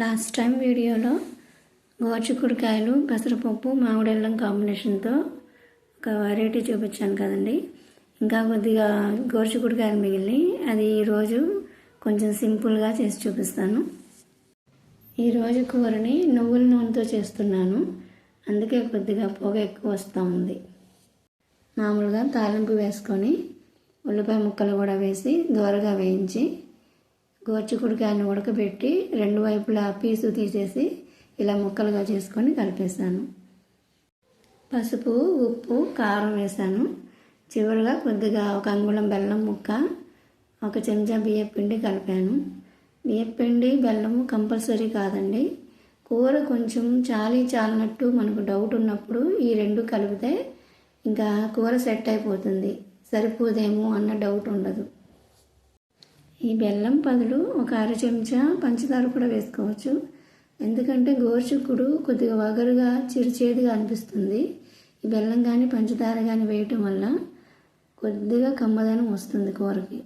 Last time వీడియోలో గోరుచిక్కుడుకాయలు పెసరపప్పు మామిడల్లం కాంబినేషన్తో ఒక వెరైటీ చూపించాను కదండి. ఇంకా కొద్దిగా గోరుచిక్కుడుకాయలు మిగిలి అది ఈరోజు కొంచెం సింపుల్గా చేసి చూపిస్తాను. ఈరోజు కూరని నువ్వుల నూనెతో చేస్తున్నాను, అందుకే కొద్దిగా పొగ ఎక్కువ వస్తూ ఉంది. మామూలుగా తాలింపు వేసుకొని ఉల్లిపాయ ముక్కలు కూడా వేసి దోరగా వేయించి గోరుచిక్కుడుకాయలను ఉడకబెట్టి రెండు వైపులా పీసు తీసేసి ఇలా ముక్కలుగా చేసుకొని కలిపేసాను. పసుపు, ఉప్పు, కారం వేసాను. చివరిగా కొద్దిగా ఒక అంగుళం బెల్లం ముక్క, ఒక చెంచా బియ్యపిండి కలిపాను. బియ్యపిండి బెల్లము కంపల్సరీ కాదండి. కూర కొంచెం చాలినట్టు మనకు డౌట్ ఉన్నప్పుడు ఈ రెండు కలిపితే ఇంకా కూర సెట్ అయిపోతుంది, సరిపోదేమో అన్న డౌట్ ఉండదు. ఈ బెల్లం బదులు ఒక అర చెంచా పంచదార కూడా వేసుకోవచ్చు. ఎందుకంటే గోరుచిక్కుడు కొద్దిగా వగరుగా చిరుచేదుగా అనిపిస్తుంది. ఈ బెల్లం కానీ పంచదార కానీ వేయటం వల్ల కొద్దిగా కమ్మదనం వస్తుంది కూరకి.